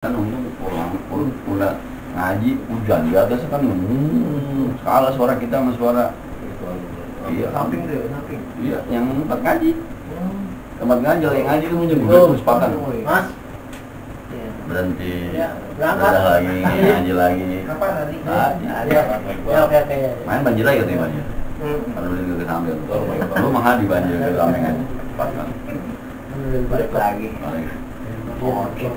Kan pulang udah ngaji hujan di atas kan kalah suara kita sama suara iya samping deh samping iya yang tempat ngaji yang ngaji itu menjemput sepakan mas berhenti berangkat lagi ngaji lagi kapan hari ada oke main banjir lagi katanya banjir kalau udah ke samping lu mahal di banjir ke samping aja sepakan balik lagi oke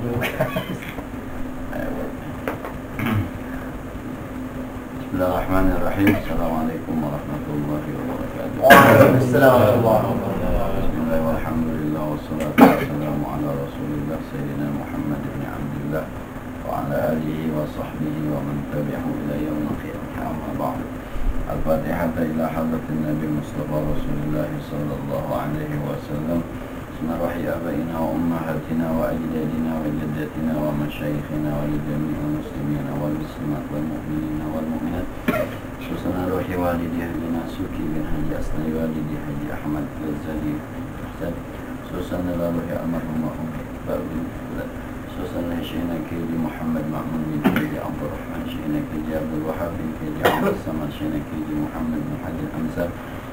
Bismillahirrahmanirrahim. Assalamualaikum warahmatullahi wabarakatuh. Waalaikumsalam warahmatullahi wabarakatuh. Bismillahirrahmanirrahim. Alhamdulillah wassalatu wassalamu ala Rasulillah Sayyidina Muhammad ibn Abdullah wa ala alihi wa sahbihi wa man tabi'ahu ila yaumil qiyamah. Amma ba'd. Al-Fatihah ila hadratin Nabi Mustafa Rasulullah sallallahu alaihi wasallam. Bismillah ruhi abaina wa ummahatina wa ajdadina wa jaddatina wa masyayikhina wa jami'il muslimina wal muslimat wal mu'minina wal mu'minat. Susana ruhi walidi Haji Suki bin Haji Asnai walidi Haji Ahmad Ghazali Ustaz. Susana ruhi almarhumah Iqbal bin Fuad. Susana Syekhna Haji Muhammad Ma'mun bin Haji Abdul Rahman, Syekhna Haji Abdul Wahab bin Haji Abdul Samad, Syekhna Haji Muhammad bin Haji Hamzah,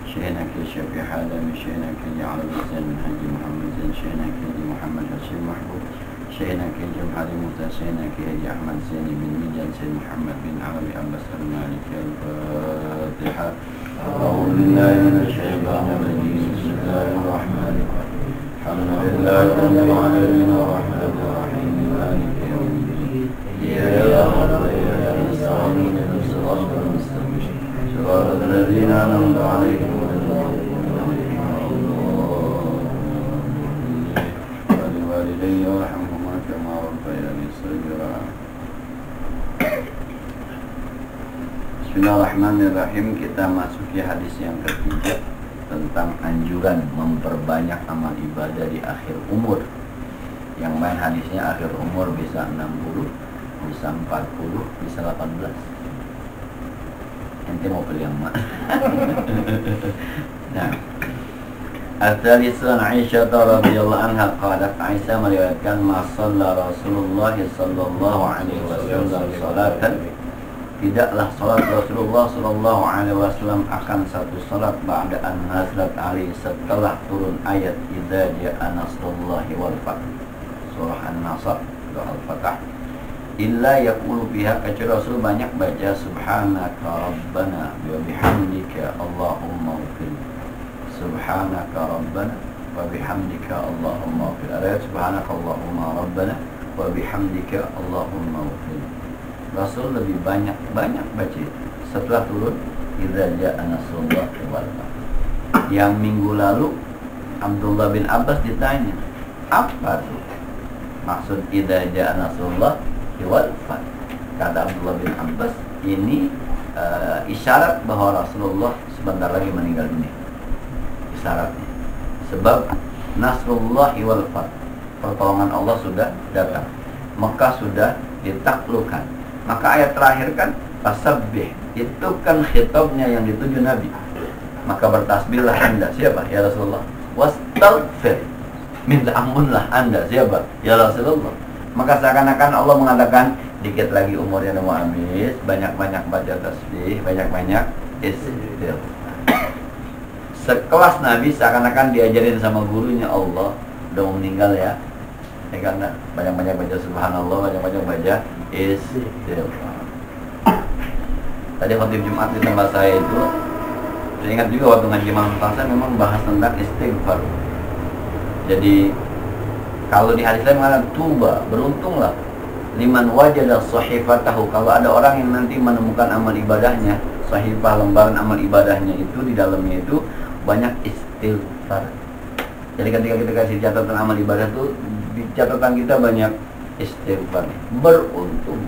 Syekhna Haji Syafi'i Hadami, Syekhna Haji Arabi Zain bin Haji Muhammad Zain, Syekhna Haji Muhammad Hashim Mahbub, Syekhna Haji Muhammad Musa, Syekhna Haji Ahmad Zaini bin Mijan, Syekh Muhammad bin Arabi Abbas al-Maliki al-Fatihah. A'udzu billahi minasy syaithanir rajim. Bismillahirrahmanirrahim. Alhamdulillahi rabbil alamin arrahmanir rahim maliki yaumiddin. Iyyaka na'budu wa iyyaka nasta'in ihdinas siratal mustaqim. Siratal ladzina an'amta 'alaihim ghairil maghdubi 'alaihim waladdallin. Walidayya warhamhuma kama rabbayani shaghira. Bismillahirrahmanirrahim. Kita masuki hadis yang ketiga tentang anjuran memperbanyak amal ibadah di akhir umur. Yang main hadisnya akhir umur bisa 60, bisa 40, bisa 18. Ente mau pilih yang mana? Nah, Al-Thalithun Aisyah radhiyallahu anha qalat, Aisyah meriwayatkan ma shalla Rasulullah sallallahu alaihi wasallam salatan, tidaklah salat Rasulullah sallallahu alaihi wasallam akan satu salat ba'da an nazalat alaihi, setelah turun ayat idza ja'a nasrullahi wal fath, surah An-Nasr atau Al-Fatah, illa yaqulu biha, kecuali Rasul banyak baca subhanaka rabbana wa bihamdika allahumma ighfir, subhanaka rabbana wa bihamdika allahumma ighfir. Ayat subhanaka allahumma rabbana wa bihamdika allahumma ighfir. Rasul lebih banyak baca itu setelah turun idza ja'a nasrullahi wal fath. Yang minggu lalu Abdullah bin Abbas ditanya, apa tuh maksud idza ja'a nasrullahi wal fath? Kata Abdullah bin Abbas, ini isyarat bahwa Rasulullah sebentar lagi meninggal dunia. Isyaratnya sebab nasrullahi wal fath, pertolongan Allah sudah datang, Mekah sudah ditaklukkan. Maka ayat terakhir kan fasabbih, itu kan khitabnya yang dituju Nabi. Maka bertasbihlah Anda, siapa? Ya Rasulullah. Wastaghfir, minta ampunlah Anda, siapa? Ya Rasulullah. Maka seakan-akan Allah mengatakan, dikit lagi umurnya mau habis, banyak-banyak baca tasbih, banyak-banyak istighfar. Sekelas Nabi seakan-akan diajarin sama gurunya, Allah udah mau meninggal ya. Karena banyak-banyak baca subhanallah, banyak-banyak baca istighfar. Tadi khotib Jumat di tempat saya itu, saya ingat juga waktu ngaji malam saya memang bahas tentang istighfar. Jadi kalau di hadis saya mengatakan tuba, beruntunglah liman wajada sahifatahu, kalau ada orang yang nanti menemukan amal ibadahnya, sahifah lembaran amal ibadahnya itu di dalamnya itu banyak istighfar. Jadi ketika kita kasih catatan amal ibadah itu, di catatan kita banyak istighfar, beruntung.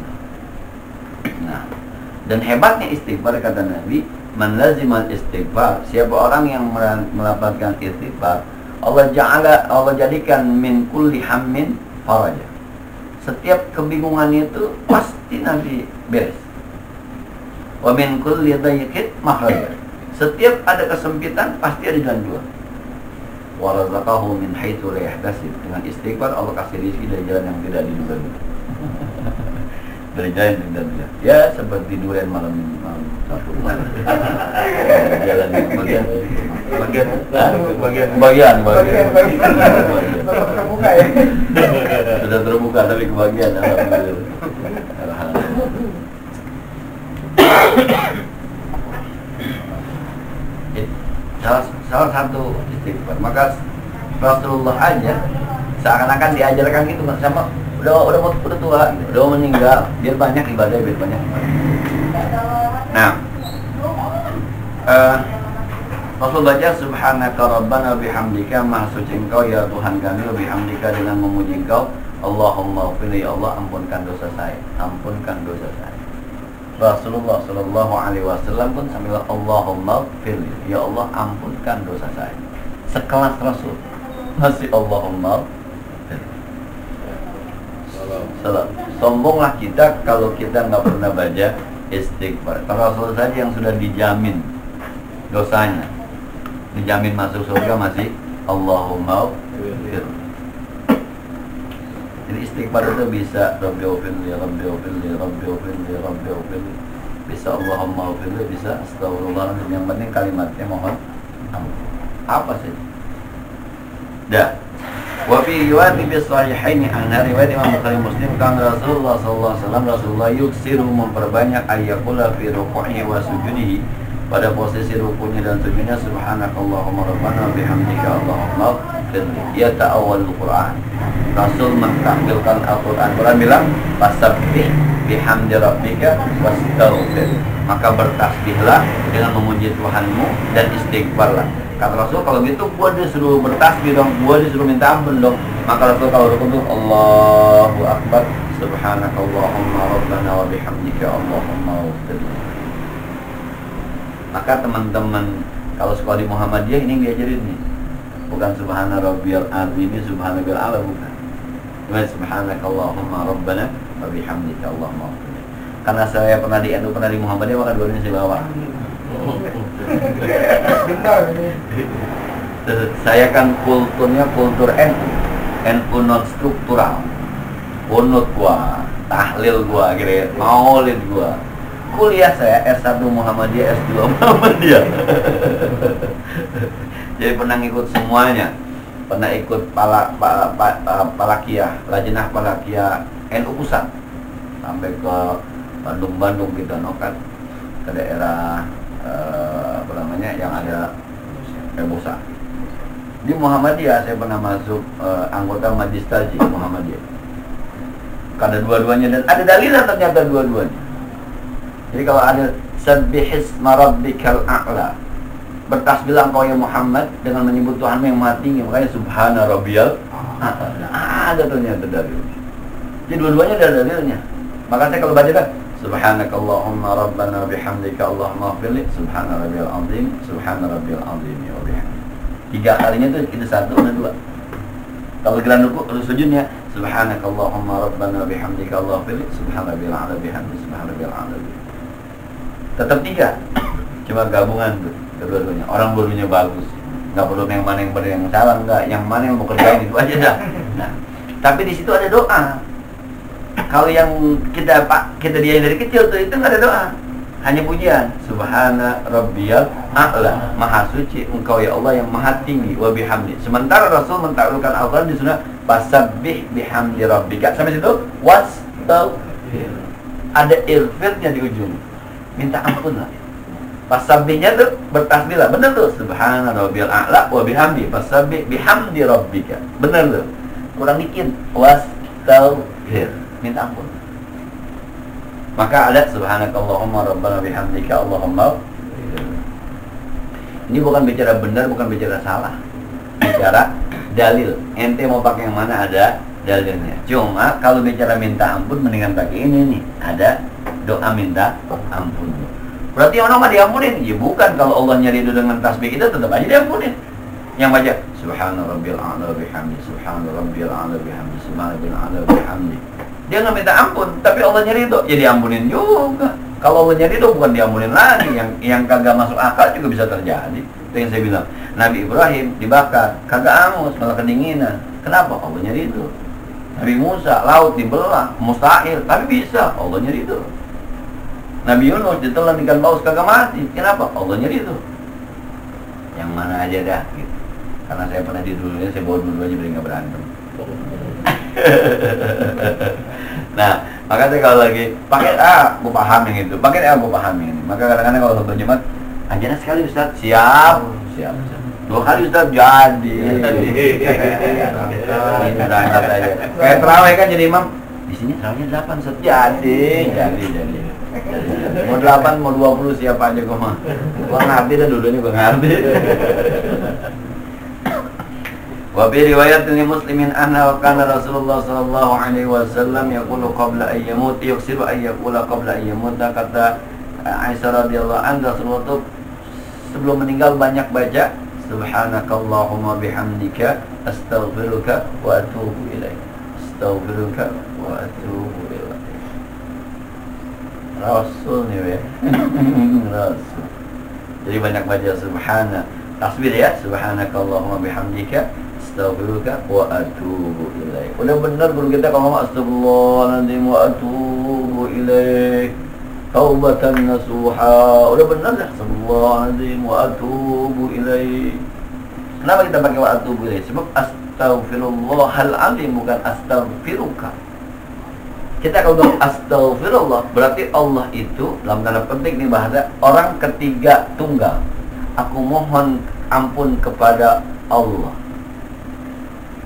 Nah, dan hebatnya istighfar kata Nabi, man lazimal istighfar, siapa orang yang melafazkan istighfar, Allah jadikan min kulli hammin faraja. Setiap kebingungan itu pasti nanti beres. Wa min kulli dayyiqin makhraja. Setiap ada kesempitan pasti ada jalan keluar. Wa razaqahu min haitsu la yahtasib. Dengan istighfar Allah kasih rezeki dari jalan yang tidak diduga. berjalan dan ya seperti durian malam Sabtu malam. Jalan bagian terbuka ya. sudah terbuka tapi kebagian alhamdulillah. Salah satu istighfar. Maka Rasulullah aja seakan-akan diajarkan gitu sama udah tua, gitu. Udah meninggal, biar banyak ibadah, biar banyak ibadah. Nah, Rasul baca subhanaka rabbana bihamdika, maha suci engkau ya Tuhan kami, bihamdika dengan memuji engkau, Allahumma ghfirli, ya Allah ampunkan dosa saya, ampunkan dosa saya. Rasulullah sallallahu alaihi wasallam pun sambil Allahumma ghfirli, ya Allah ampunkan dosa saya. Sekelas Rasul masih Allahumma ghfirli. Salam. Sombonglah kita kalau kita nggak pernah baca istighfar. Rasul saja yang sudah dijamin dosanya, dijamin masuk surga masih Allahumma ghfirli. Jadi istighfar itu bisa Rabbi ghfirli, Rabbi ghfirli, Rabbi ghfirli, Rabbi ghfirli. Bisa Allahumma ghfirli, bisa astagfirullahaladzim. Yang penting kalimatnya mohon ampun. Apa sih? Dah. Wa fi riwayat bi sahihaini anna riwayat Imam Bukhari Muslim kan Rasulullah sallallahu alaihi wasallam Rasulullah yuksiru memperbanyak ayyakula fi ruku'ihi wa sujudihi, pada posisi rukunya dan sujudnya subhanakallahumma rabbana bihamdika Allahumma ghfirli. Ya ta'awwalul Quran. Rasul mentahmilkan Al-Quran. Quran bilang fasabbih bihamdi rabbika wastaghfir. Maka bertasbihlah dengan memuji Tuhanmu dan istighfarlah. Kata Rasul, kalau gitu gua disuruh bertasbih dong, gua disuruh minta ampun dong. Maka Rasul kalau rukun tuh Allahu Akbar, subhanakallahumma rabbana wa bihamdika Allahumma ghfir. Maka teman-teman kalau sekolah di Muhammadiyah ini diajarin nih. Bukan subhana rabbiyal azim, subhana rabbil a'la, bukan. Cuma subhanakallahumma rabbana wa bihamdika Allahumma ghfir. Karena saya pernah di NU, pernah di Muhammadiyah, maka dua-duanya saya bawa. Saya kan kulturnya kultur NU non struktural. Kunut gua, tahlil gua, gitu, maulid gua. Kuliah saya S1 Muhammadiyah, S2 Muhammadiyah. Jadi pernah ngikut semuanya. Pernah ikut Palakiyah, Lajnah Palakiyah NU Pusat sampai ke Bandung gitu, no, kan ke daerah apa namanya yang ada Musa. Di Muhammadiyah saya pernah masuk anggota Majlis Tajik Muhammadiyah. Karena dua-duanya dan ada dalilnya ternyata dua-duanya. Jadi kalau ada sabbihisma rabbikal a'la, bertasbihlah engkau ya Muhammad dengan menyebut Tuhanmu yang maha tinggi, makanya subhana rabbiyal a'la. Ada ternyata dalilnya. Jadi dua-duanya ada dalilnya. Maka saya kalau baca kan subhanakallahumma rabbana bihamdika Allahumma ghfirli, subhana rabbiyal azim, subhana rabbiyal azim wa bihamdi. Tiga kalinya itu kita satu dan dua. Kalau geran ruku sujudnya subhanakallahumma rabbana bihamdika Allahumma ghfirli, subhana rabbiyal a'la bihamdi, subhana rabbiyal a'la. Tetap tiga. Cuma gabungan tuh kedua-duanya. Orang dua-duanya bagus. Enggak perlu yang mana yang benar yang salah, enggak. Yang mana yang mau kerjain itu aja dah. Nah, tapi di situ ada doa. Kalau yang kita diajarin dari kecil tuh itu nggak ada doa, hanya pujian. Subhana rabbiyal a'la, maha suci engkau ya Allah yang maha tinggi, wa bihamdi. Sementara Rasul mentakwilkan Al-Quran di sunnah fasabbih bihamdi rabbika. Sampai situ wastaghfir. Ada irfirnya di ujung, minta ampun lah. Fasabbihnya tuh bertasbihlah, benar tuh. Subhana rabbiyal a'la wa bihamdi, fasabbih bihamdi rabbika. Benar tuh. Kurang dikit wastaghfir, minta ampun. Maka ada subhanakallahumma rabbana bihamdika Allahumma. Ini bukan bicara benar, bukan bicara salah. Bicara dalil. Ente mau pakai yang mana ada dalilnya. Cuma kalau bicara minta ampun mendingan pakai ini nih. Ada doa minta ampun. Berarti orang mah diampunin? Ya bukan. Kalau Allah nyari itu dengan tasbih kita tetap aja diampunin. Yang baca subhana rabbil a'la bihamdi, subhana rabbil a'la bihamdi, subhana rabbil a'la bihamdi. Dia nggak minta ampun, tapi Allah nyari itu, ya diampunin juga. Kalau Allah nyari itu bukan diampunin lagi, yang kagak masuk akal juga bisa terjadi. Itu yang saya bilang. Nabi Ibrahim dibakar, kagak angus, malah kedinginan. Kenapa? Allah nyari itu. Nabi Musa, laut dibelah, mustahil, tapi bisa, Allahnya ridho. Nabi Yunus ditelan ikan paus kagak mati, kenapa? Allahnya ridho. Yang mana aja dah, gitu. Karena saya pernah di dunia, saya bawa dua-duanya biar nggak berantem. Nah, makanya kalau lagi pakai A, gue paham yang itu, pakai A, gue paham yang ini. Maka kadang-kadang kalau khutbah Jumat, ajaran sekali Ustaz, siap. 2 kali Ustaz, jadi. Berangkat aja. Kayak terawih kan jadi imam, di sini terawihnya 8 Ustaz, jadi. Mau 8, mau 20 siapa aja gue mah. Gue ngerti dah dulunya, gue ngerti. Wa bi riwayatin Muslimin anna wa kana Rasulullah sallallahu alaihi wasallam yaqulu qabla an yamut yuksiru an yaqula qabla an yamut. Kata Aisyah radhiyallahu anha, Rasulullah sebelum meninggal banyak baca subhanakallahumma bihamdika astaghfiruka wa atubu ilaik. Astaghfiruka wa atubu ilaik. Rasul nih ya. Rasul. Jadi banyak baca subhana tasbih ya, subhanakallahumma bihamdika astaghfiruka wa atubu ilaik. Udah benar guru kita kalau ngomong astagfirullahaladzim wa atubu ilaik, taubatan nasuha. Udah benar dah, astagfirullahaladzim wa atubu ilaik. Kenapa kita pakai wa atubu ilaik? Sebab astaghfirullahaladzim bukan astaghfiruka. Kita kalau ngomong astaghfirullah berarti Allah itu dalam tanda petik nih bahasa orang ketiga tunggal. Aku mohon ampun kepada Allah.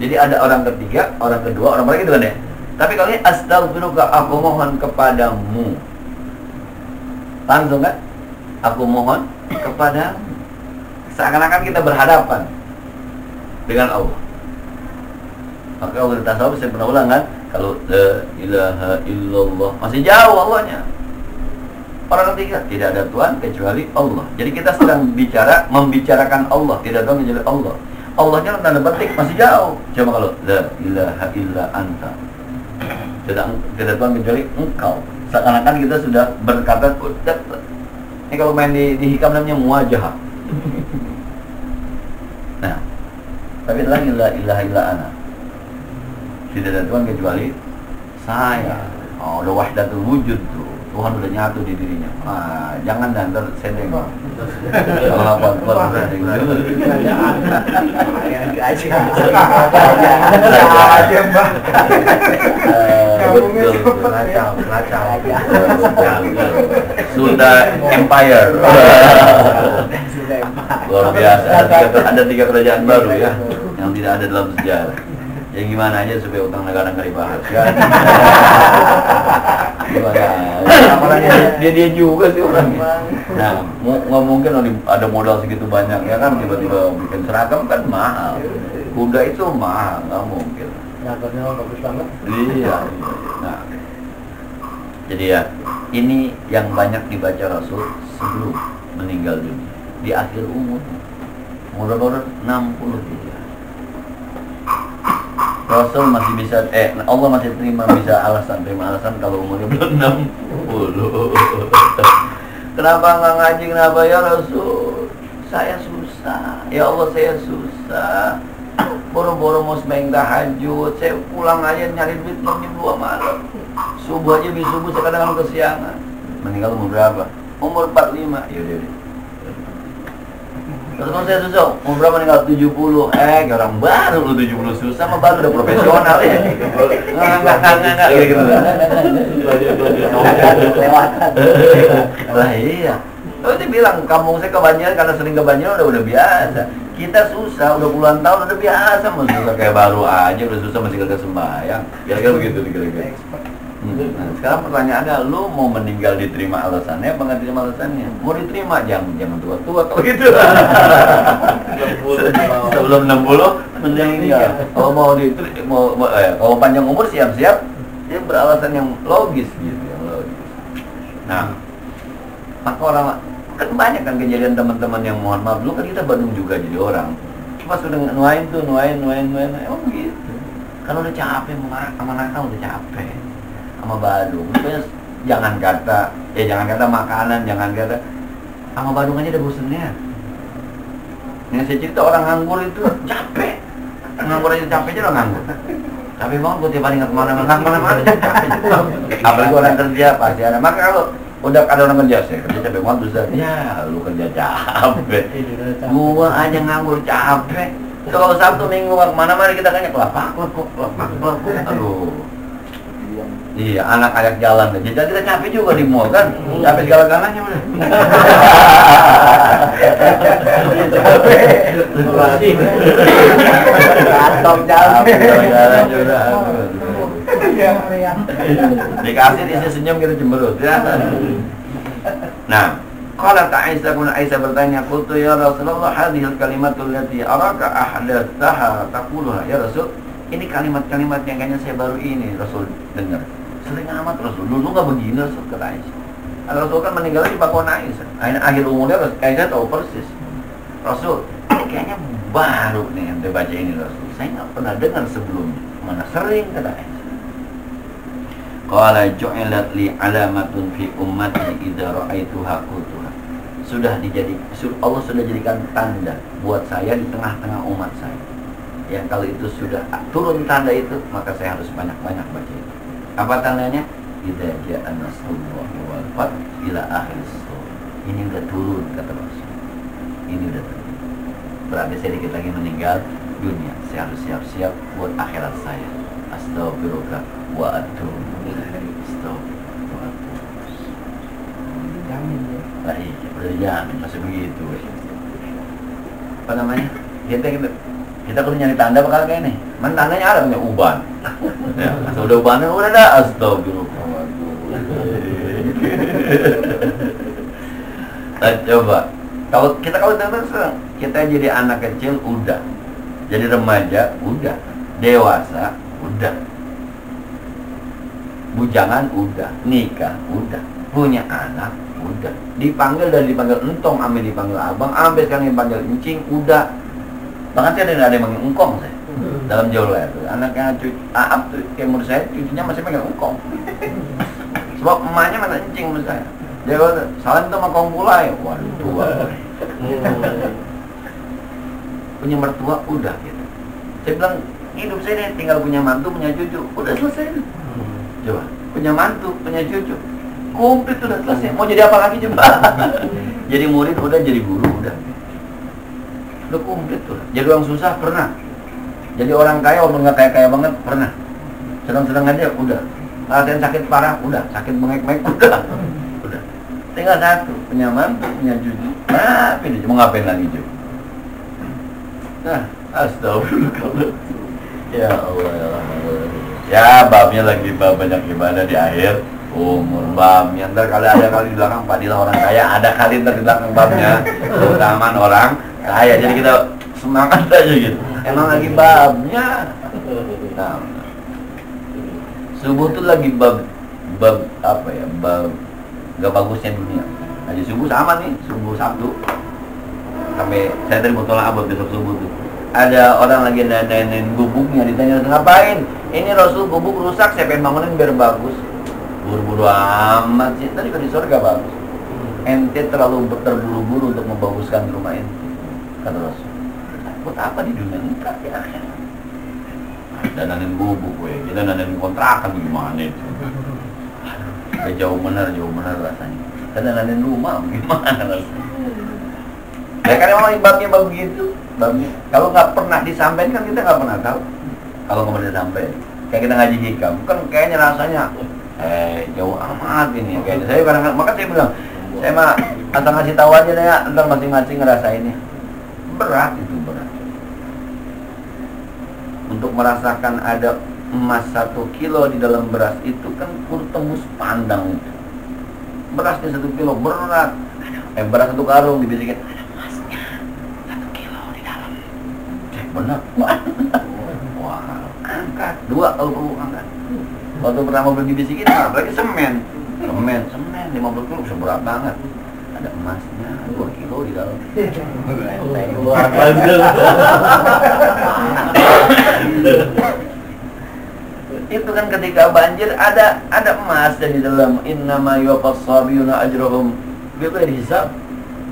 Jadi ada orang ketiga, orang kedua, orang mereka gitu kan ya. Tapi kalau ini astaghfiruka, aku mohon kepadamu. Langsung kan? Aku mohon kepadamu. Seakan-akan kita berhadapan dengan Allah. Maka Allah tasawuf saya pernah ulang kan, kalau la ilaha illallah masih jauh Allahnya. Orang ketiga, tidak ada Tuhan kecuali Allah. Jadi kita sedang membicarakan Allah, tidak ada Tuhan kecuali Allah. Allahnya tanda petik masih jauh. Coba kalau la ilaha illa anta, tidak Tuhan kecuali engkau. Seakan-akan kita sudah berkata, ini kalau main di hikam namanya muwajahah. Nah, tapi lagi la ilaha illa ana, tidak ada Tuhan kecuali saya. Oh, udah wahdatul wujud tuh. Tuhan udah nyatu di dirinya. Ah, jangan dan ntar saya nengok. Kalau apa-apa saya nengok. aja Mbak. Kacau. Sudah empire. Luar biasa. Ada 3 kerajaan baru ya, yang tidak ada dalam sejarah. Ya gimana aja supaya utang negara nggak dibahas kan? Gimana? Dia juga sih orangnya. Nah, nggak mungkin ada modal segitu banyak ya kan, tiba-tiba bikin seragam kan mahal. Kuda itu mahal, nggak mungkin. Seragam bagus banget. Iya. Nah, jadi ya ini yang banyak dibaca Rasul sebelum meninggal dunia, di akhir umur. Umur 63. Rasul masih bisa, Allah masih terima alasan kalau umurnya belum 60. Kenapa nggak ngaji? Kenapa ya Rasul? Saya susah. Ya Allah, saya susah. Boro-boro mau sembahyang tahajud, saya pulang aja nyari duit jam 2 malam. Subuh aja bisa subuh, saya kadang-kadang kesiangan. Meninggal umur berapa? Umur 45. Yaudah. Terus kalau saya susah, umur berapa meninggal? 70. Orang baru lu 70 susah, mah baru udah profesional ya. Enggak gitu. Lewatan. Lah iya. Lalu dia bilang, kampung saya kebanjiran karena sering kebanjiran udah biasa. Kita susah, udah puluhan tahun udah biasa, masih susah kayak baru aja, udah susah masih kagak sembahyang. Kira-kira begitu kira-kira. Nah, sekarang pertanyaannya, lu mau meninggal diterima alasannya apa nggak terima alasannya? Mau diterima jangan tua-tua kalau gitu. Sebelum 60 meninggal. Kalau kalau panjang umur siap-siap, dia beralasan yang logis gitu, yang logis. Nah, maka orang kan banyak kan kejadian teman-teman yang mohon maaf, dulu kan kita Bandung juga jadi orang. Pas udah nuain, emang begitu. Kalau udah capek sama nakal udah capek. Sama Badung, makanya jangan kata makanan, jangan kata sama Badung aja udah bosennya. Yang saya cerita orang nganggur itu capek, nganggur aja capek aja udah nganggur. Capek banget gue tiap hari nggak kemana-mana. Apalagi orang kerja pasti ada. Maka kalau udah ada orang kerja, saya kerja capek banget Ustaz. Ya, lu kerja capek. Gua aja nganggur capek. Kalau Sabtu Minggu kemana-mana kita kayaknya kelapak. Aduh. Iya, anak ajak jalan aja. Jadi kita capek juga di mall kan. Capek segala-galanya mana. Capek. Kantong jalan juga. Dikasih isi senyum kita cemberut ya. Nah, qala Aisyah bin Aisyah bertanya, "Qultu ya Rasulullah, hadhil kalimatul lati araka ahdatsaha taquluha ya Rasul." Ini kalimat-kalimat yang kayaknya saya baru ini Rasul dengar. Sering amat Rasul, dulu nggak begini Rasul, kata Aisyah. Rasul kan meninggal di bakwan Aisyah. Akhir umurnya Aisyah tahu persis. Rasul, kayaknya baru nih yang baca ini Rasul. Saya nggak pernah dengar sebelumnya. Mana sering, kata Aisyah. Qala ju'ilat li alamatun fi ummati idza ra'aituha qultuha. Allah sudah jadikan tanda buat saya di tengah-tengah umat saya. Yang kalau itu sudah turun tanda itu, maka saya harus banyak-banyak baca itu. Apa tandanya? Idza ja'a nasrullahi wal fath ila akhir surah. Ini udah turun kata Rasul. Ini udah turun. Berarti saya dikit lagi meninggal dunia. Saya harus siap-siap buat akhirat saya. Astagfirullah wa atubu ilaih. Astagfirullah wa atubu. Baik, udah dijamin masih begitu. Apa namanya? Kita perlu nyari tanda bakal kayak ini. Mana tandanya ada punya uban. Ya, udah ubannya udah ada. Astagfirullah. Coba. Kalau kita kita jadi anak kecil udah. Jadi remaja udah. Dewasa udah. Bujangan udah. Nikah udah. Punya anak udah. Dipanggil dan dipanggil entong, ambil dipanggil abang, ambil sekarang dipanggil encing udah. Bahkan saya ada yang manggil engkong saya dalam jauh lah itu. Anaknya Aap tuh, kayak menurut saya cucunya masih panggil engkong. Sebab emaknya mana encing menurut saya. Dia kalau salam itu sama kong pula ya, waduh tua. Punya mertua udah gitu. Saya bilang hidup saya nih tinggal punya mantu, punya cucu, udah selesai. Coba punya mantu, punya cucu, komplit udah selesai. Mau jadi apa lagi coba? Jadi murid udah, jadi guru udah. Udah komplit tuh. Jadi orang susah pernah. Jadi orang kaya walaupun nggak kaya banget pernah. Sedang-sedang aja udah. Ngerasain sakit parah udah. Sakit bengek-bengek udah. Udah. Tinggal satu, punya mantu, punya cucu. Nah, ini mau ngapain lagi cuy? Nah, astagfirullah. Ya Allah ya Allah. Ya babnya lagi banyak ibadah di akhir umur babnya. Ntar kalau ada kali di belakang padilah orang kaya, ada kali ntar di belakang babnya keutamaan orang kaya. Jadi kita semangat aja gitu. Emang lagi babnya. Nah, subuh tuh lagi bab apa ya? Bab gak bagusnya dunia. Aja subuh sama nih, subuh Sabtu. Sampai saya tadi mau tolak abad besok subuh tuh. Ada orang lagi nenenin gubuknya, ditanya ngapain? Ini Rasul gubuk rusak, saya pengen bangunin biar bagus. Buru-buru amat sih, tadi kan di surga bagus. Ente terlalu terburu-buru untuk membaguskan rumah ente, kata Rasul. Buat apa di dunia enggak di akhirat? Ada nenenin gubuk, kita nenenin kontrakan gimana itu? Jauh benar rasanya. Kita nenenin rumah gimana rasanya? Ya kan emang babnya bab begitu. Babnya. Kalau nggak pernah disampaikan kan kita nggak pernah tahu. Kalau nggak pernah disampaikan, kayak kita ngaji hikam, kan kayaknya rasanya jauh amat ini. Kayaknya saya kadang-kadang, maka saya bilang, saya mah asal ngasih tahu aja deh ya, ntar masing-masing ngerasainnya. Berat itu berat. Untuk merasakan ada emas 1 kilo di dalam beras itu kan tembus pandang itu. Berasnya 1 kilo berat. Beras 1 karung dibisikin. Benar, wah, angkat 2 kalau perlu angkat. Waktu pertama beli bisikin, apalagi semen 50 kilo seberat banget. Ada emasnya 2 kilo di dalam. Itu kan ketika banjir ada emas dan di dalam innama yuwaffas sabiyuna ajrahum bighairi hisab.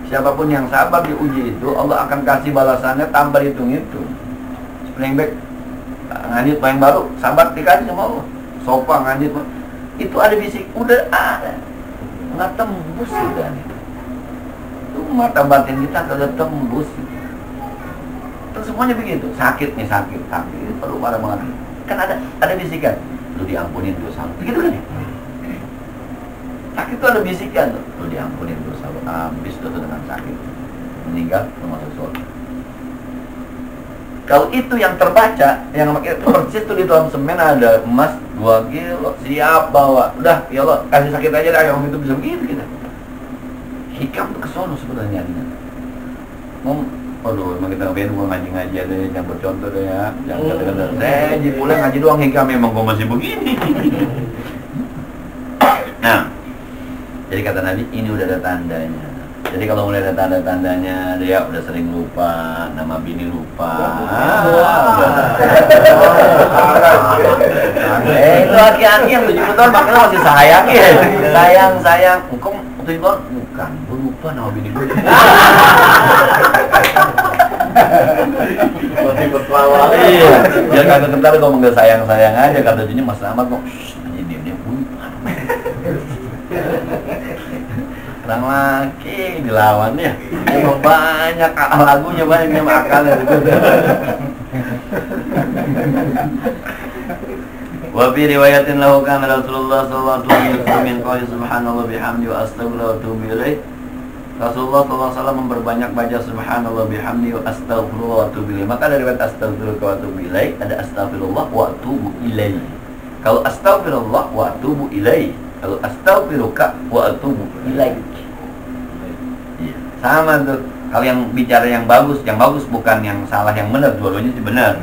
Siapapun yang sabar diuji itu, Allah akan kasih balasannya tanpa hitung itu. Spring back Ngajit yang baru, sabar dikasih sama Allah. Sofa ngajit itu ada bisik, udah ada. Nggak tembus sudah nih. Itu mata batin kita kagak tembus. Terus semuanya begitu, sakit nih sakit. Itu perlu pada banget. Kan ada bisikan, lu diampunin dosa. Begitu kan ya? Sakit itu ada bisikan tuh, lu diampunin dosa lu. Habis dosa dengan sakit, meninggal lu masuk surga. Kalau itu yang terbaca, yang pakai persis tuh di dalam semen ada emas 2 kilo, siap bawa. Udah, ya Allah, kasih sakit aja dah, yang itu bisa begitu kita. Hikam tuh kesono sebenarnya. Aduh, emang kita ngapain gua ngaji-ngaji aja, jangan bercontoh deh ya. Jangan kata-kata, jadi pulang ngaji doang hikam, memang gua masih begini. Nah, jadi kata Nabi, ini udah ada tandanya. Jadi kalau mulai ada tanda-tandanya, dia udah sering lupa, nama bini lupa. Itu laki-laki yang 70 tahun makanya masih sayang ya. Sayang. Hukum 70 tahun? Bukan, gue lupa nama bini gue. Masih berkelawar. Iya, dia kagak kentar kalau manggil sayang-sayang aja. Kata dia Mas Ahmad kok, ini dia lupa. Orang laki dilawan ya, emang banyak lagunya, banyak yang akalnya gitu. Wa fi riwayatin lahu kana Rasulullah sallallahu alaihi wasallam min qawli subhanallah bihamdi wa astaghfirullah wa atubu ilaih. Rasulullah sallallahu alaihi wasallam memperbanyak baca subhanallah bihamdi wa astaghfirullah wa atubu ilaih. Maka dari riwayat astaghfirullah wa atubu ilaih ada astaghfirullah wa atubu ilaih. Kalau astaghfirullah wa atubu ilaih, kalau astaghfiruka wa atubu ilaik. Sama tuh. Kalau yang bicara yang bagus bukan yang salah, yang benar, dua-duanya sih benar.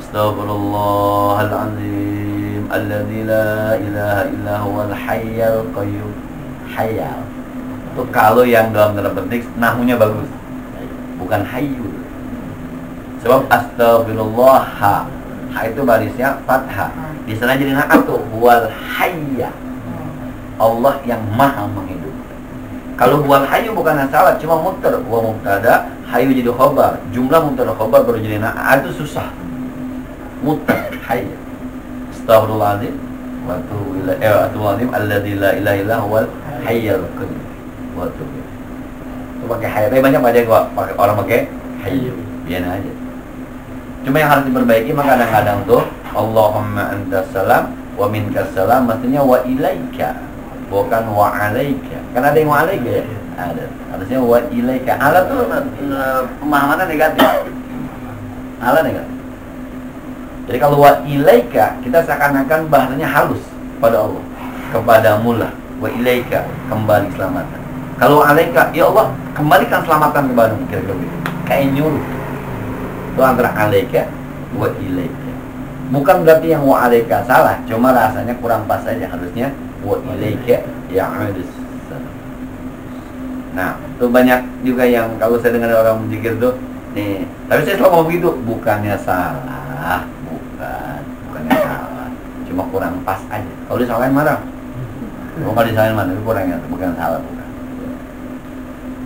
Astaghfirullahaladzim alladzi la ilaha illa huwal hayyul qayyum. Hayyal. Itu kalau yang dalam tanda petik nahunya bagus. Bukan hayyul. Sebab astaghfirullah ha itu barisnya fathah. Di sana jadi naat tuh huwal hayya. Allah yang maha menghidupkan. Kalau huwal hayyu bukan yang salah, cuma muter. Wa mubtada, hayyu jadi khobar. Jumlah mubtada khobar baru jadi naat, itu susah. Muter, hayya. Astaghfirullahaladzim wa atubu ilaih. Alladzi la ilaha illa huwal hayyul qayyum. Wa atubu ilaih. Itu pakai hayya. Tapi banyak pakai orang pakai hayyu. Biar aja. Cuma yang harus diperbaiki maka kadang-kadang tuh Allahumma antas salam wa minkas salam, maksudnya wa ilaika, bukan wa alaika. Kan ada yang wa alaika ya? Ada. Harusnya wa ilaika. Ala tuh pemahamannya negatif. Ala negatif. Jadi kalau wa ilaika, kita seakan-akan bahasanya halus pada Allah. Kepadamu lah. Wa ilaika, kembali selamatan. Kalau alaika, ya Allah, kembalikan selamatan kepadamu. Kira-kira begitu. Kayak nyuruh. Itu antara alaika wa ilaika. Bukan berarti yang wa alaika salah, cuma rasanya kurang pas saja. Harusnya wa ilaika ya'udus. Nah, itu banyak juga yang kalau saya dengar orang berzikir tuh, nih, tapi saya selalu ngomong gitu, bukannya salah, bukannya salah, cuma kurang pas aja. Kalau disalahin marah, kalau disalahin marah itu kurang, bukan salah, bukan.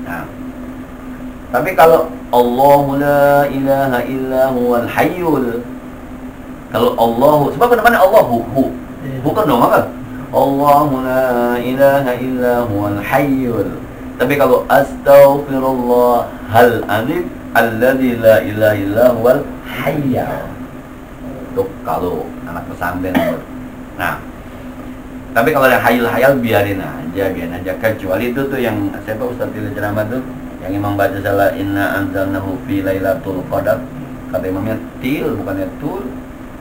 Nah, tapi kalau Allahu la ilaha illa huwal hayyul, kalau Allahu, sebab kedepannya Allahu, bukan dong, kan? Allahu la ilaha illa huwal hayyul. Tapi kalau astaghfirullahal-azim alladzi la ilaha illa huwal hayyul. Itu kalau anak pesantren. Nah, tapi kalau yang hayul biarin aja. Kecuali itu tuh yang siapa Ustaz Tilly ceramah tuh, yang imam baca salah inna anzalnahu fi lailatul qadar. Kata imamnya til bukannya tul.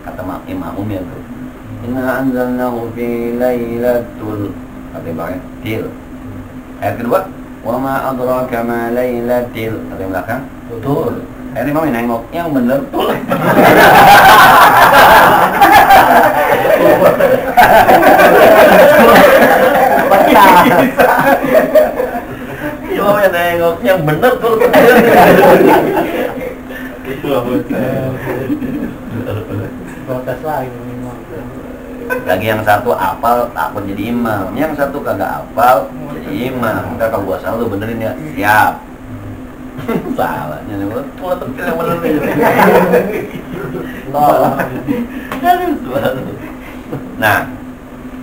Kata imamnya tuh inna anzalnahu fi lailatul, kata imamnya til. Ayat kedua, wa ma adraka ma lailatul, kata yang belakang tul. Ayat imamnya yang bener tul. Imamnya nengok yang bener tul. Protes lagi memang. Lagi yang satu apal takut jadi imam, yang satu kagak apal jadi imam. Entar kalau gua salah lu benerin ya, siap. Salahnya nih, tuh yang bener nih. Nah,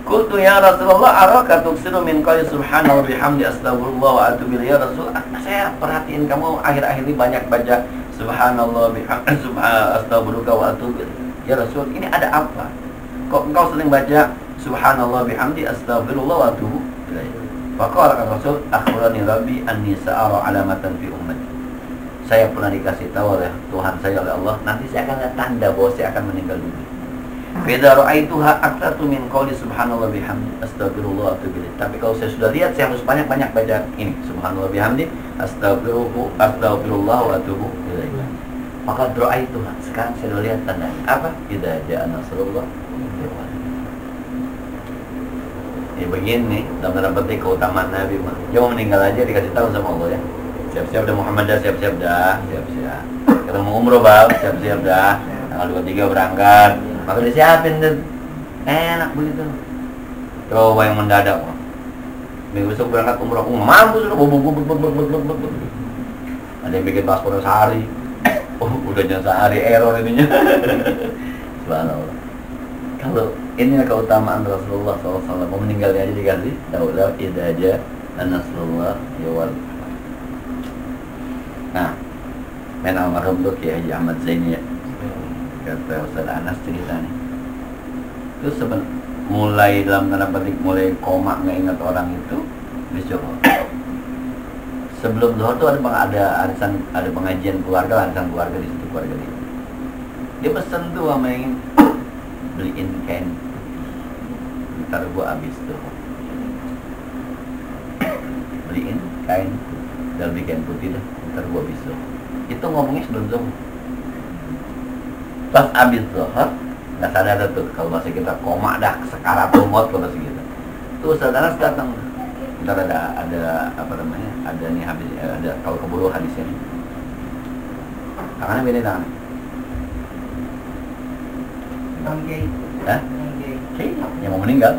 qultu ya Rasulullah araka tuksiru min qawli subhanallah bihamdi astagfirullah wa atubu ilaih. Ya Rasul, saya perhatiin kamu akhir-akhir ini banyak baca subhanallah bihamdi astagfirullah wa atubu ilaih. Ya Rasul, ini ada apa? Kok engkau sering baca subhanallah bihamdi astagfirullah wa atubu ilaih? Faqala kata Rasul, akhbarani rabbi anni sa'ara alamatan fi ummati. Saya pernah dikasih tahu oleh Tuhan saya, oleh Allah, nanti saya akan lihat tanda bahwa saya akan meninggal dunia. Fidza ra'aituha aktsatu min qawli subhanallah bihamdi astagfirullah wa atubu ilaih. Tapi kalau saya sudah lihat, saya harus banyak-banyak baca ini subhanallah bihamdi astagfirullah wa atubu ilaih. Maka ra'aituha, sekarang saya sudah lihat tandanya. Apa? Idza ja'a nasrullah. Ya begini, dalam tanda petik keutamaan Nabi mah. Dia mau meninggal aja dikasih tahu sama Allah ya. Siap-siap dah Muhammad dah, siap-siap dah, siap-siap. Kita mau umroh bang, siap-siap dah. Tanggal 23 berangkat. Maka disiapin deh. Enak begitu. Coba yang mendadak. Minggu besok berangkat umroh. Mampu sudah bubuk. Ada yang bikin paspor sehari. Udah jangan sehari, error ininya. Subhanallah. Kalau ini keutamaan Rasulullah SAW, mau meninggalnya aja dikasih tahu lah, idza aja nasrullah yawal. Nah, main almarhum tuh Kiai Haji Ahmad Zaini ya. Kata Ustaz Anas cerita nih. Terus mulai dalam tanda petik mulai koma nggak ingat orang itu di Johor. Sebelum Johor tuh ada arisan, ada pengajian keluarga, arisan keluarga di situ, keluarga dia. Dia pesen tuh sama yang beliin kain, ntar gua habis tuh beliin kain dan bikin putih dah, ntar gua habis tuh. Itu ngomongnya sebelum Zuhur. Pas habis Zuhur nggak sadar tuh, kalau masih kita koma dah sekaratul maut kalau masih gitu. Tuh saudara datang, ntar ada apa namanya, ada nih habis ada kalau keburu hadisnya nih. Tangannya beda tangannya. Kiai yang mau meninggal.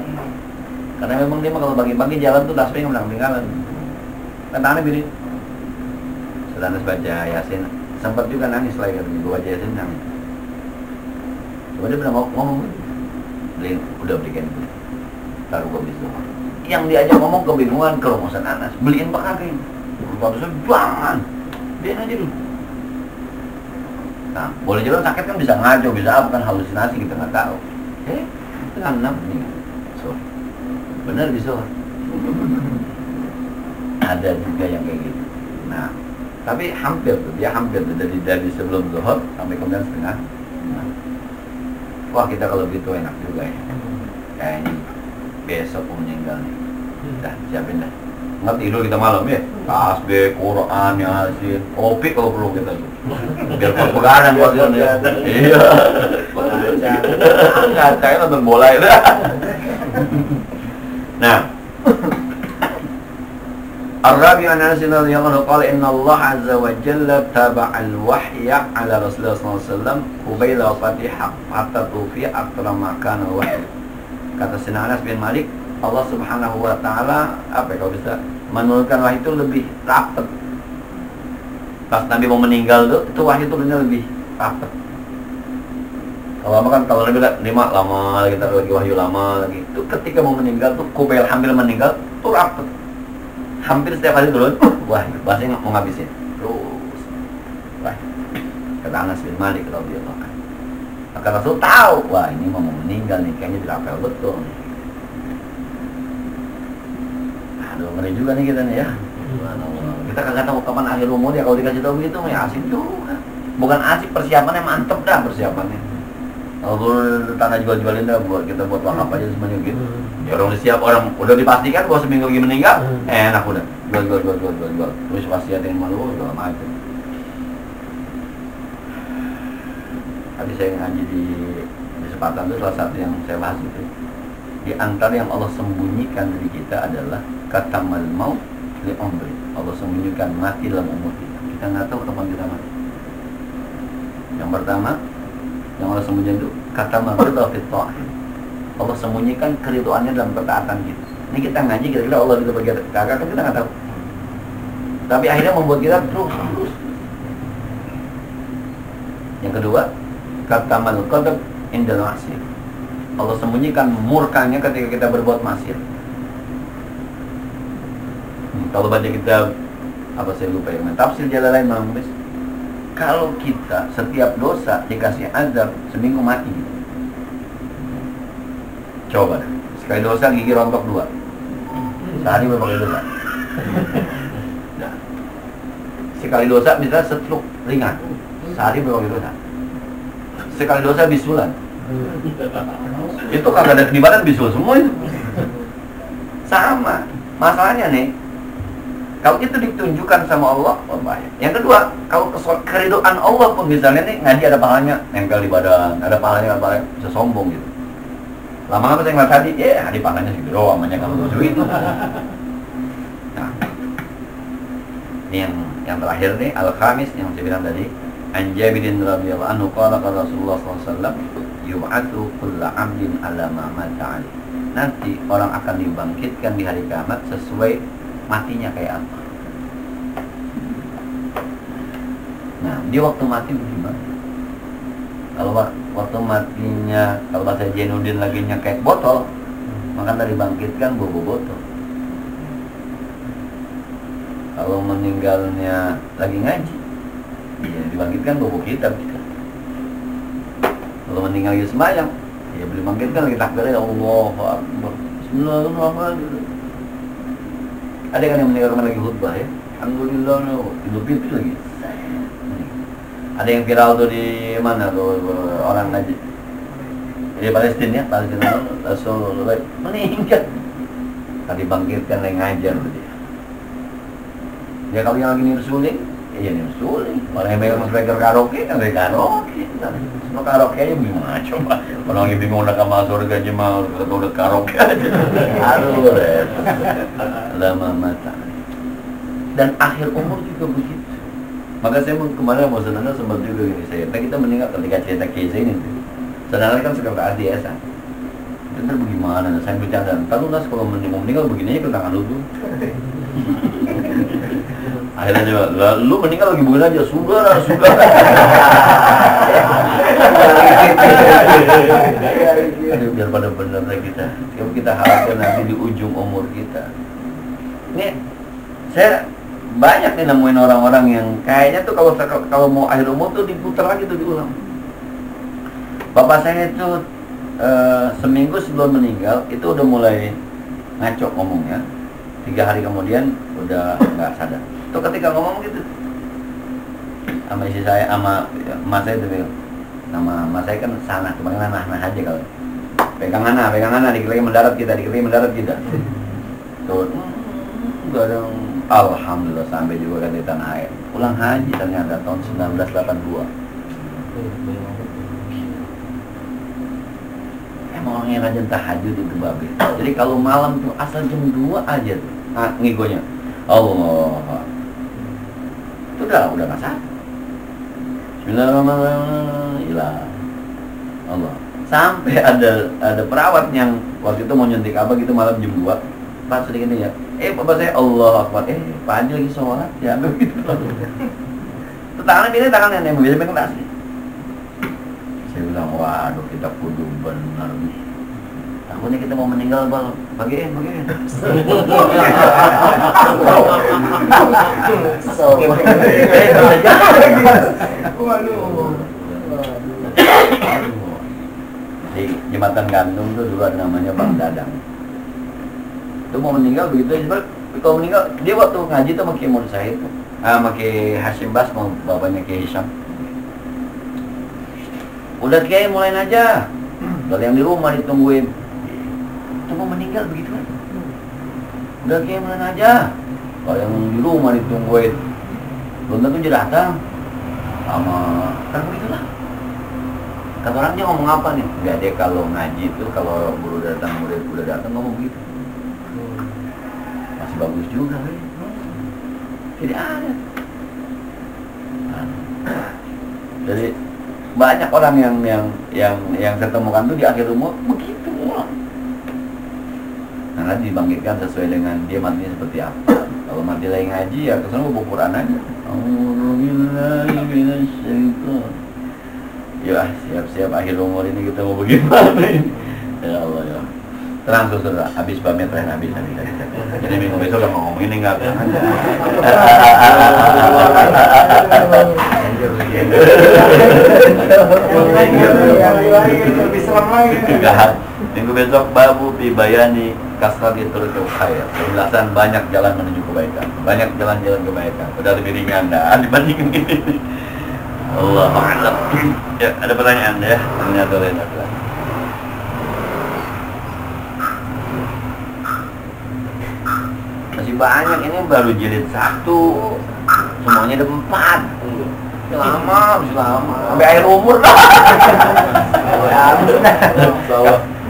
Karena memang dia mah kalau bagi-bagi jalan tuh tasbih nggak meninggalan. Kan tangannya beda. Setelah baca Yasin, sempat juga nangis lagi kan, gua baca Yasin nangis. Coba dia bilang ngomong, beliin, udah belikan itu. Taruh gua bisa. Yang diajak ngomong kebingungan, kalau Ustaz Anas beliin pakai. Kalau saya jangan, biarin aja dulu. Nah, boleh juga sakit kan bisa ngaco, bisa apa kan, halusinasi kita nggak tahu. Itu kan nih, so benar bisa. Ada juga yang kayak gitu. Nah, tapi hampir tuh, dia hampir tuh dari sebelum zuhur sampai kemudian setengah. Nah, wah kita kalau gitu enak juga ya. Kayaknya besok mau meninggal nih. Dah siapin dah. Nggak tidur kita malam ya. Tasbih, Quran, Yasin, kopi kalau perlu kita tuh. Biar pegangan buat dia. Iya. Ngacanya nonton bola itu. Nah, Ar-Rabi' an Anas radhiyallahu qala inna Allah azza wa jalla taba'al wahya ala Rasulullah sallallahu alaihi wasallam qabla wafati hatta tufi aktsara ma kana wahyu. Kata Sayyidina Anas bin Malik, Allah Subhanahu wa taala kalau bisa menurunkan wahyu itu lebih rapat. Pas Nabi mau meninggal tuh, itu wahyu turunnya lebih rapat. Kalau lama kan, kalau Nabi lama lagi, taruh lagi wahyu lama lagi. Itu ketika mau meninggal tuh, Kubail hampir meninggal, tuh rapat. Hampir setiap hari turun, wahyu. Bahasanya mau ngabisin. Terus, wahyu. Kata Anas bin Malik radhiyallahu anhu. Maka Rasul tahu, wah ini mau meninggal nih, kayaknya dirapel betul nih. Aduh, ngeri juga nih kita nih ya. Kita kagak tahu kapan akhir umur ya, kalau dikasih tahu begitu ya asik juga. Bukan asik, persiapannya mantep dah persiapannya. Kalau tanah jual-jualin dah buat kita buat wakaf aja semuanya gitu. Ya orang siap, orang udah dipastikan bahwa seminggu lagi meninggal, enak udah. Jual. Terus wasiat yang malu segala macam. Tadi saya ngaji di Sepatan itu salah satu yang saya bahas itu. Di antara yang Allah sembunyikan dari kita adalah katamal maut li umri. Allah sembunyikan mati dalam umur kita. Kita nggak tahu kapan kita mati. Yang pertama, yang Allah sembunyikan itu katamal ridha fi ta'ah. Allah sembunyikan keridhaannya dalam ketaatan kita. Ini kita ngaji kira-kira Allah itu bagi kakak kan kita nggak tahu. Tapi akhirnya membuat kita terus. Yang kedua, katamal qadab indal ma'siyah. Allah sembunyikan murkanya ketika kita berbuat maksiat. Kalau baca kitab apa saya lupa ya, tafsir Jalalain menulis kalau kita setiap dosa dikasih azab seminggu mati gitu. Coba deh. Sekali dosa gigi rontok 2. Sehari berapa kali dosa? Nah. Sekali dosa misalnya stroke ringan. Sehari berapa kali dosa? Sekali dosa bisulan. Itu kagak ada di badan bisul semua itu. Sama. Masalahnya nih, kalau itu ditunjukkan sama Allah, oh bahaya. Yang kedua, kalau keridhaan Allah pun misalnya nih ngaji ada pahalanya, nempel di badan, ada pahalanya, bisa sombong gitu. Lama-lama saya ngeliat tadi, di pahalanya segitu doang, banyak kalau itu. Nah, ini yang terakhir nih, Al-Khamis yang saya bilang tadi, An Jabirin radhiyallahu anhu qala qala Rasulullah sallallahu alaihi wasallam yub'atsu kullu 'abdin 'ala ma mata 'alaihi. Nanti orang akan dibangkitkan di hari kiamat sesuai matinya kayak apa. Nah, dia waktu mati bagaimana? Kalau waktu matinya, kalau bahasa Jainuddin lagi nyekek botol, maka tadi dibangkitkan bobo botol. Kalau meninggalnya lagi ngaji, ya dibangkitkan bobo kitab. Kalau meninggal lagi sembahyang, ya dibangkitkan lagi takbirnya Allahu Akbar. Bismillahirrahmanirrahim. Ada kan yang meninggalkan lagi khutbah ya, alhamdulillah, Idul Fitri lagi. Ada yang viral tuh di mana tuh orang ngaji di Palestina ya, Palestina Rasulullah meninggal, tadi bangkitkan lagi ngajar dia. Ya kalau yang lagi nirsuling, ya nirsuling. Orang yang megang speaker karaoke, kan dari karaoke. Semua karaoke aja gimana coba? Orang yang bingung udah kamar surga aja mau udah karaoke aja. Aduh, lama mata. Dan akhir umur juga begitu. Maka saya kemarin mau saudara sempat juga gini saya. Kita meninggal ketika cerita kisah ini. Saudara kan suka ke ADS-an. Bener bagaimana? Saya bercanda. Ntar lu nas kalau meninggal begini aja ke tangan lu tuh. Akhirnya coba, lu meninggal lagi begini aja. Sudah. Aduh, biar pada benar kita. Kalau kita harapkan nanti di ujung umur kita. Ini saya banyak nih nemuin orang-orang yang kayaknya tuh kalau mau akhir umur tuh diputar lagi tuh diulang. Bapak saya itu seminggu sebelum meninggal itu udah mulai ngaco ngomongnya. 3 hari kemudian udah nggak sadar. Tuh ketika ngomong gitu sama istri saya, sama emak saya itu nama emak saya kan sana, cuma nah aja kalau pegang ana dikira mendarat kita. Tuh nggak ada. Alhamdulillah sampai juga kan di tanah air. Pulang haji ternyata tahun 1982. Emang orang yang rajin tahajud itu babe. Jadi kalau malam tuh asal jam 2 aja tuh ngigonya Allah. Itu udah nggak sah. Bismillahirrahmanirrahim. Allah. Sampai ada perawat yang waktu itu mau nyuntik apa gitu malam jam 2. Pak sedikit ya. Bapak saya Allah Akbar. Pak Haji lagi sholat ya, begitu. Itu tangannya biasanya tangan yang biasa pegang tas. Saya bilang, waduh kita kudu benar nih. Takutnya kita mau meninggal bagian. Di Jembatan Gantung tuh dulu ada namanya Bang Dadang. Itu mau meninggal begitu aja. Kalau meninggal dia waktu ngaji tuh sama Kiai Mursa itu, sama Kiai Hasyim Bas, mau bapaknya Kiai Hisham. Udah Kiai mulain aja. Kalau yang di rumah ditungguin. Itu mau meninggal begitu kan. Udah Kiai mulain aja. Kalau yang di rumah ditungguin. Belum tentu dia datang. Sama kan begitulah. Kata orang dia ngomong apa nih? Enggak, dia kalau ngaji itu kalau guru datang murid udah datang ngomong begitu. Masih bagus juga kan? Tidak ada. Jadi banyak orang yang saya temukan tuh di akhir umur begitu ulang. Nah, nanti dibangkitkan sesuai dengan dia matinya seperti apa. Kalau mati lagi ngaji ya kesana bawa Quran aja. Ya siap-siap akhir umur ini kita mau bagaimana ini. Ya Allah ya. Tenang saudara, habis pamit terakhir habis. Jadi minggu besok udah ngomong ini enggak kan? Minggu besok babu bibayani kasrati turut khair. Penjelasan banyak jalan menuju kebaikan. Banyak jalan-jalan kebaikan. Udah lebih ringan dah dibandingin ini. Allah a'lam. Ya, ada pertanyaan ya? Ternyata ada. Masih banyak, ini baru jilid 1. Semuanya ada 4. Lama, sampai akhir umur lah.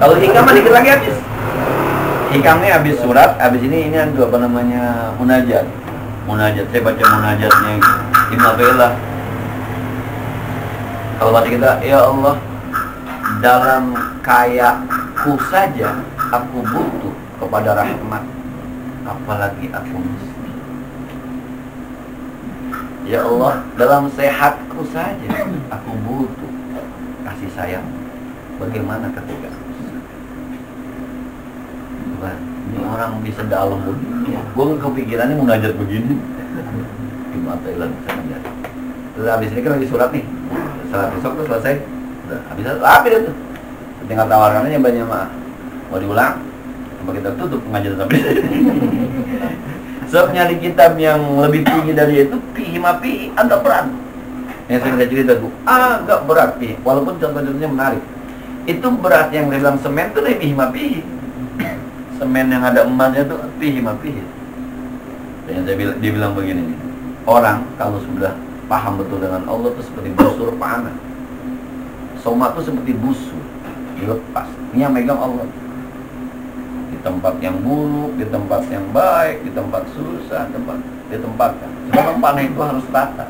Kalau hikam mah dikit lagi habis. Hikamnya habis surat, habis ini apa namanya, munajat. Saya baca munajatnya Ibnu Athaillah. Kalau baca kita, ya Allah, dalam kayaku saja aku butuh kepada rahmat, apalagi aku miskin. Ya Allah, dalam sehatku saja aku butuh kasih sayang. Bagaimana ketika aku sakit? Ini orang bisa dalam begini. Gue nggak kepikirannya munajat begini. Ibnu Athaillah bisa menjadi. Terus habis ini kan lagi surat nih. Salat besok tuh selesai. Udah habis itu. Tinggal tawarkan aja banyak maaf. Mau diulang? Coba kita tutup pengajian sampai sebab nyari kitab yang lebih tinggi dari itu pihi agak berat. Yang saya cerita tuh agak berat pihi. Walaupun contoh-contohnya menarik. Itu berat yang dalam semen tuh dari pihi. Semen yang ada emasnya tuh pihi. Dan dia bilang begini nih. Orang kalau sudah paham betul dengan Allah itu seperti busur panah. Soma itu seperti busur dilepas. Ini yang megang Allah. Di tempat yang buruk, di tempat yang baik, di tempat susah, ditempatkan. Sedangkan panah itu harus rata.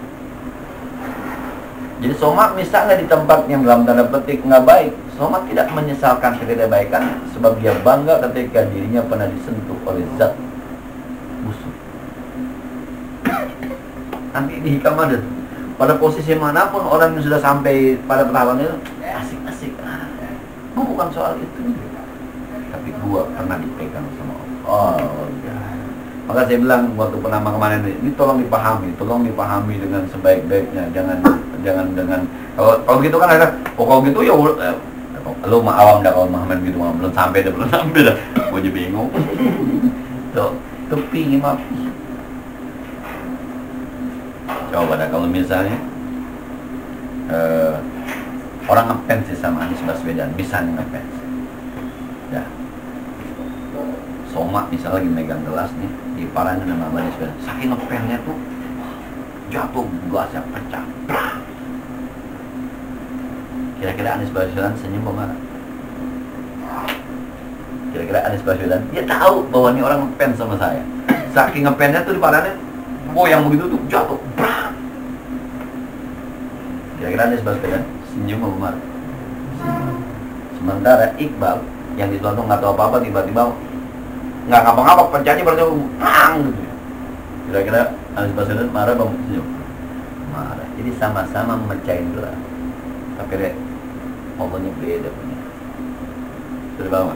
Jadi Soma misalnya di tempat yang dalam tanda petik nggak baik, Soma tidak menyesalkan ketidakbaikan sebab dia bangga ketika dirinya pernah disentuh oleh zat busur. Nanti di hikam ada pada posisi manapun orang yang sudah sampai pada tahapan itu asik-asik. Bukan soal itu, tapi gua pernah dipegang sama Allah. Oh ya. Maka saya bilang waktu penama kemarin ini tolong dipahami dengan sebaik-baiknya. Jangan dengan kalau gitu kan ada. Kalau gitu ya lu mah awam dah kalau Muhammad gitu mah belum sampai dah. Gua jadi bingung. Tuh, tepi mah. Coba dah kalau misalnya orang ngefans sih sama Anies Baswedan, bisa ngefans. Ya. Soma misalnya lagi megang gelas nih, diparahin sama Anies Baswedan. Saking ngefansnya tuh jatuh gelasnya pecah. Kira-kira Anies Baswedan senyum apa marah? Kira-kira Anies Baswedan dia tahu bahwa ini orang ngefans sama saya. Saking ngefansnya tuh diparahin, yang begitu tuh jatuh. Kira-kira Anies Baswedan senyum apa marah? Sementara Iqbal yang ditonton nggak tahu apa-apa tiba-tiba nggak ngapa-ngapa pencahnya berarti gitu. Kira-kira Anies Baswedan marah apa senyum? Marah. Jadi sama-sama memecahin gelas. Tapi deh ngomongnya beda punya. Sudah bawa?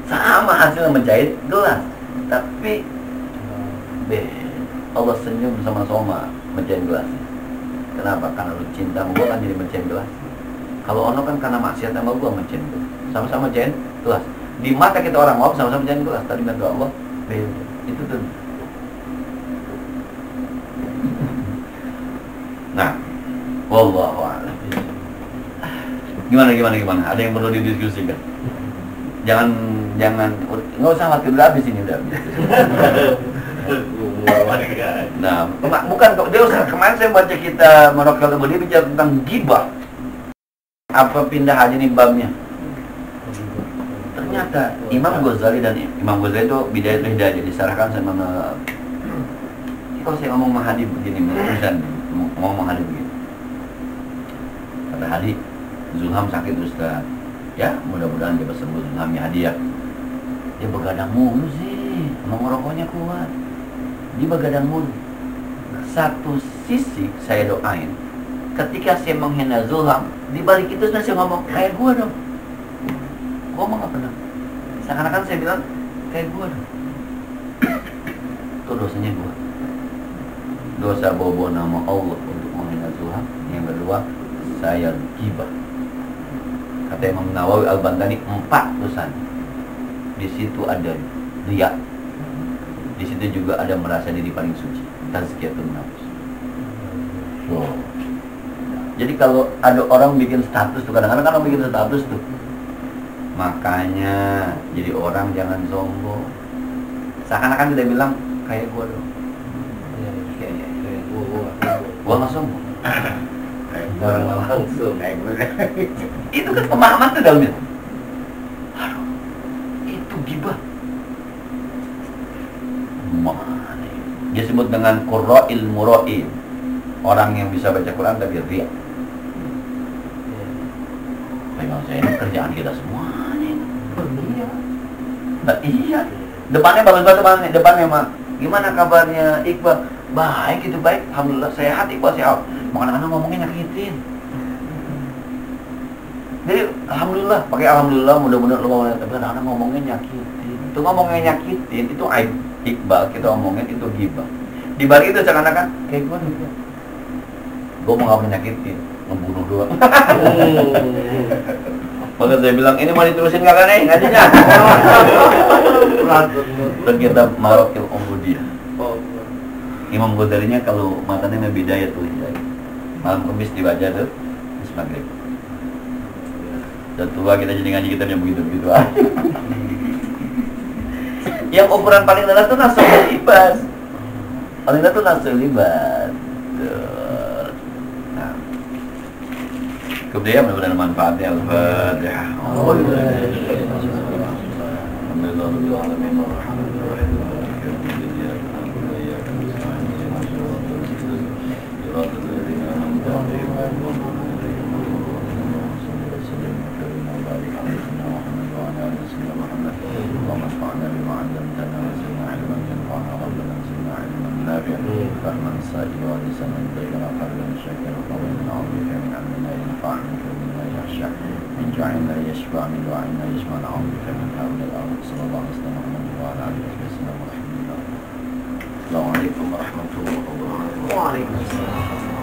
Sama hasilnya mencair gelas, tapi Allah senyum sama Soma mencair gelasnya. Kenapa? Karena lu cinta sama gua kan jadi mencair gelas. Kalau ono kan karena maksiat sama gua mencair gelas. Sama-sama mencair gelas. Di mata kita orang awam sama-sama mencair gelas. Tadi bantu Allah beda. Itu tuh. Nah, wallahu a'lam. Gimana? Ada yang perlu didiskusikan? Jangan nggak usah waktu udah habis ini udah. Nah, bukan kok dia usah. Kemarin saya baca kita Marokal dia bicara tentang gibah. Apa pindah aja nih babnya? Ternyata Imam Ghazali itu Bidayatul Hidayah disarahkan sama kalau saya ngomong Mahadi begini, ngomong Mahadi begini. Kata Hadi, Zulham sakit Ustaz. Ya, mudah-mudahan dia sembuh Zulhamnya hadiah. Dia begadang mulu sih, emang ngerokoknya kuat. Dia begadang mulu. Satu sisi saya doain, ketika saya menghina Zulham, di balik itu saya ngomong kayak gue dong. Gue ngomong nggak pernah. Seakan-akan saya bilang kayak gue dong. Itu dosanya gue. Dosa bawa nama Allah untuk menghina Zulham. Yang kedua, saya ghibah. Kata Imam Nawawi Al-Bantani 4 dosa. Di situ ada riya. Di situ juga ada merasa diri paling suci. Tazkiyatun nafs. Wow. Jadi kalau ada orang bikin status tuh, kadang-kadang kan orang bikin status tuh, makanya jadi orang jangan sombong. Seakan-akan kita bilang kayak gue dong. Kayak gue nggak sombong. Kayak gue langsung kayak gue. Itu kan pemahaman tuh dalamnya. Aduh, itu gibah. Dia sebut dengan qurra'il mura'in, orang yang bisa baca Quran tapi riya. Memang saya ini kerjaan kita semua nih. Iya. Nah, iya. Depannya bagus banget, depannya mah. Gimana kabarnya Iqbal? Baik, itu baik. Alhamdulillah sehat Iqbal sehat. Makanya ngomongnya nyakitin. Jadi alhamdulillah, pakai alhamdulillah, mudah-mudahan lu mau tapi anak ngomongnya nyakitin. Itu ngomongnya nyakitin, itu aib Iqbal, kita omongin itu ghibah. Di balik itu seakan-akan kayak gue nih. Gue mau nggak menyakitin, membunuh doang. Maka saya bilang ini mau diterusin nggak kan ngajinya? Dan kita marokil Ubudiyah. Imam Ghazalinya kalau matanya Bidayah tuh malam Kamis dibaca tuh habis maghrib. Dan tua kita jadi ngaji kita yang begitu-begitu aja. Yang ukuran paling rendah tuh nasul libas. Paling rendah tuh nasul libas. Nah, kemudian mudah-mudahan manfaatnya Al-Fatihah. فمن سائل ولسنا بيننا قبل شكر قوي عظيم من عمنا ينفع منك مما يخشى من جعلنا يشفع من دعائنا يشفع عظيم من حول الارض صلى الله عليه وسلم وعلى اله وصحبه وسلم. السلام عليكم ورحمه الله وبركاته. وعليكم السلام.